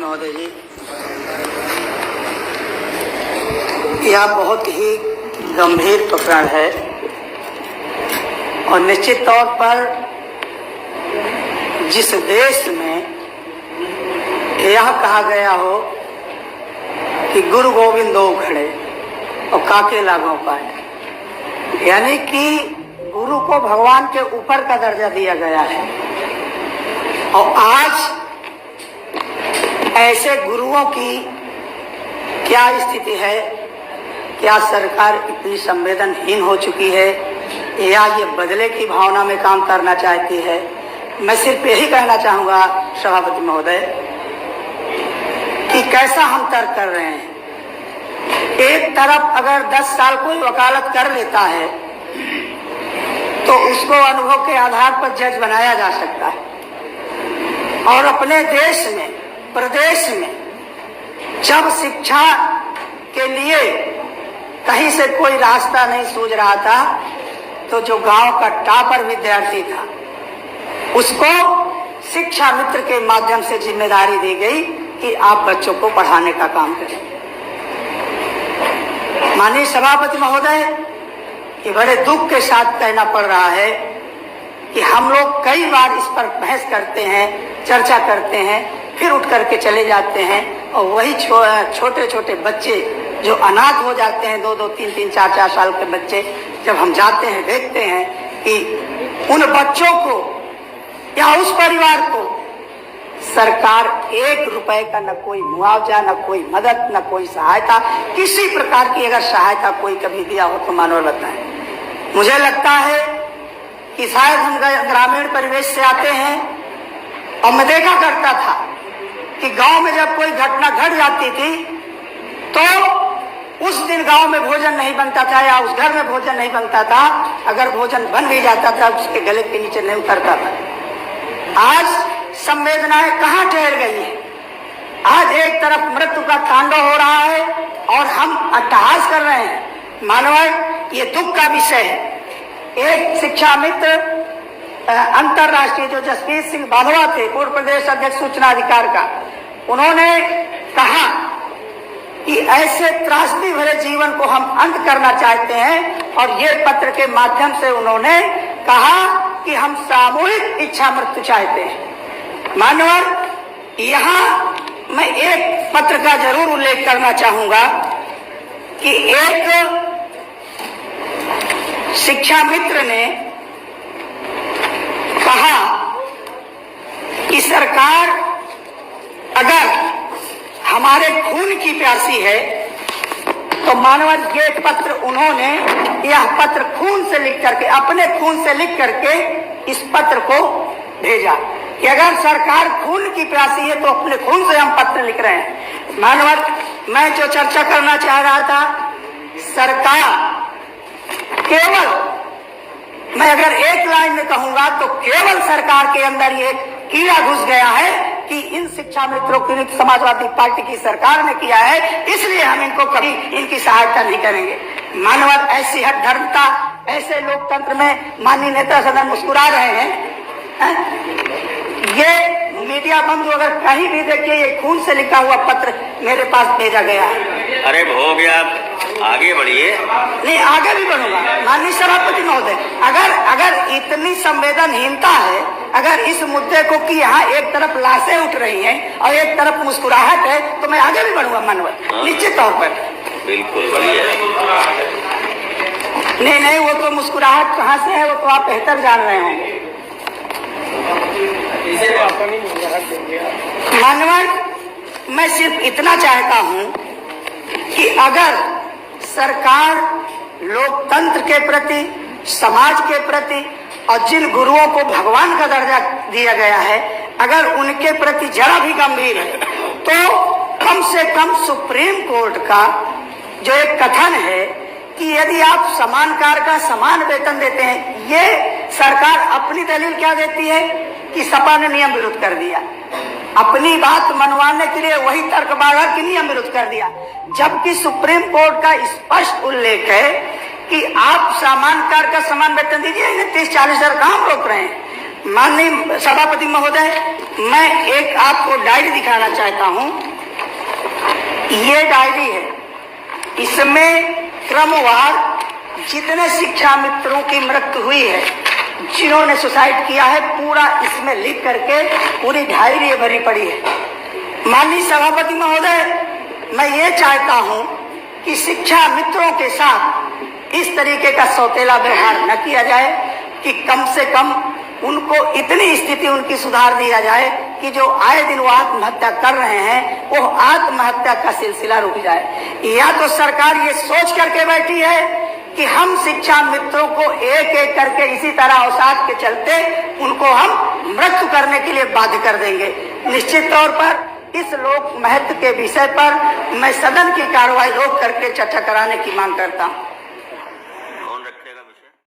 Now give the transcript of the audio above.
महोदय जी, यह बहुत ही गंभीर प्रकरण है और निश्चित तौर पर जिस देश में यह कहा गया हो कि गुरु गोविंद दो खड़े और काके लागों पाए, यानी कि गुरु को भगवान के ऊपर का दर्जा दिया गया है और आज ऐसे गुरुओं की क्या स्थिति है? क्या सरकार इतनी संवेदनहीन हो चुकी है या ये बदले की भावना में काम करना चाहती है? मैं सिर्फ यही कहना चाहूंगा सभापति महोदय कि कैसा हम तर्क कर रहे हैं। एक तरफ अगर 10 साल कोई वकालत कर लेता है तो उसको अनुभव के आधार पर जज बनाया जा सकता है और अपने देश में, प्रदेश में जब शिक्षा के लिए कहीं से कोई रास्ता नहीं सूझ रहा था तो जो गांव का टॉपर विद्यार्थी था उसको शिक्षा मित्र के माध्यम से जिम्मेदारी दी गई कि आप बच्चों को पढ़ाने का काम करें। माननीय सभापति महोदय, ये बड़े दुख के साथ कहना पड़ रहा है कि हम लोग कई बार इस पर बहस करते हैं, चर्चा करते हैं, फिर उठ करके चले जाते हैं और वही छोटे छोटे बच्चे जो अनाथ हो जाते हैं, 2-2, 3-3, 4-4 साल के बच्चे, जब हम जाते हैं देखते हैं कि उन बच्चों को या उस परिवार को सरकार 1 रुपए का न कोई मुआवजा, न कोई मदद, न कोई सहायता, किसी प्रकार की अगर सहायता कोई कभी दिया हो तो मानव बताएं। मुझे लगता है कि शायद हम ग्रामीण परिवेश से आते हैं और मैं देखा करता था कि गांव में जब कोई घटना घट जाती थी तो उस दिन गांव में भोजन नहीं बनता था या उस घर में भोजन नहीं बनता था। अगर भोजन बन भी जाता था उसके गले के नीचे नहीं उतरता था। आज संवेदनाएं कहाँ ठहर गई है? आज एक तरफ मृत्यु का तांडव हो रहा है और हम अट्टहास कर रहे हैं। मानव, ये दुख का विषय है। एक शिक्षा मित्र अंतरराष्ट्रीय जो जसवीर सिंह बाधवा थे, पूर्व प्रदेश अध्यक्ष सूचना अधिकार का, उन्होंने कहा कि ऐसे त्रासदी भरे जीवन को हम अंत करना चाहते हैं और ये पत्र के माध्यम से उन्होंने कहा कि हम सामूहिक इच्छा मृत्यु चाहते हैं। मानवर, यहाँ मैं एक पत्र का जरूर उल्लेख करना चाहूंगा कि एक शिक्षा मित्र ने कहा कि सरकार अगर हमारे खून की प्यासी है तो मानव, ये पत्र उन्होंने, यह पत्र खून से लिख करके, अपने खून से लिख करके इस पत्र को भेजा कि अगर सरकार खून की प्यासी है तो अपने खून से हम पत्र लिख रहे हैं। मानव, मैं जो चर्चा करना चाह रहा था, सरकार केवल, मैं अगर एक लाइन में कहूंगा तो केवल सरकार के अंदर ये कीड़ा घुस गया है कि इन शिक्षा मित्रों की समाजवादी पार्टी की सरकार ने किया है, इसलिए हम इनको कभी इनकी सहायता नहीं करेंगे। मानव, ऐसी हठधर्मता, ऐसे लोकतंत्र में माननीय नेता सदन मुस्कुरा रहे हैं। ये मीडिया बंधु अगर कहीं भी देखिए, ये खून से लिखा हुआ पत्र मेरे पास भेजा गया है। अरे हो गया, आगे बढ़िए। नहीं, आगे भी बढ़ूंगा माननीय सभापति महोदय। अगर इतनी संवेदनहीनता है, अगर इस मुद्दे को कि यहाँ एक तरफ लाशें उठ रही हैं और एक तरफ मुस्कुराहट है, तो मैं आगे भी बढ़ूंगा मानव, निश्चित तौर पर। बिल्कुल बढ़िया। नहीं, वो तो मुस्कुराहट कहाँ से है वो तो आप बेहतर जान रहे होंगे। मानव, मैं सिर्फ इतना चाहता हूँ कि अगर सरकार लोकतंत्र के प्रति, समाज के प्रति और जिन गुरुओं को भगवान का दर्जा दिया गया है, अगर उनके प्रति जरा भी गंभीर है तो कम से कम सुप्रीम कोर्ट का जो एक कथन है कि यदि आप समान कार्य का समान वेतन देते हैं, ये सरकार अपनी दलील क्या देती है कि सपा ने नियम विरुद्ध कर दिया। अपनी बात मनवाने के लिए वही तर्क बाधा की नियम विरुद्ध कर दिया, जबकि सुप्रीम कोर्ट का स्पष्ट उल्लेख है कि आप समान कार्य का समान वेतन दीजिए। इन्हें 30-40 हजार काम रोक रहे हैं। माननीय सभापति महोदय, मैं एक आपको डायरी दिखाना चाहता हूं। ये डायरी है, इसमें क्रमवार जितने शिक्षा मित्रों की मृत्यु हुई है, जिन्होंने सुसाइड किया है, पूरा इसमें लिख करके पूरी डायरी ये भरी पड़ी है। माननीय सभापति महोदय, मैं ये चाहता हूं कि शिक्षा मित्रों के साथ इस तरीके का सौतेला व्यवहार न किया जाए, कि कम से कम उनको इतनी स्थिति उनकी सुधार दिया जाए कि जो आए दिन वो आत्महत्या कर रहे हैं, वो आत्महत्या का सिलसिला रुक जाए। या तो सरकार ये सोच करके बैठी है कि हम शिक्षा मित्रों को एक एक करके इसी तरह अवसाद के चलते उनको हम मृत्यु करने के लिए बाध्य कर देंगे। निश्चित तौर पर इस लोक महत्व के विषय पर मैं सदन की कार्रवाई रोक करके चर्चा कराने की मांग करता हूँ।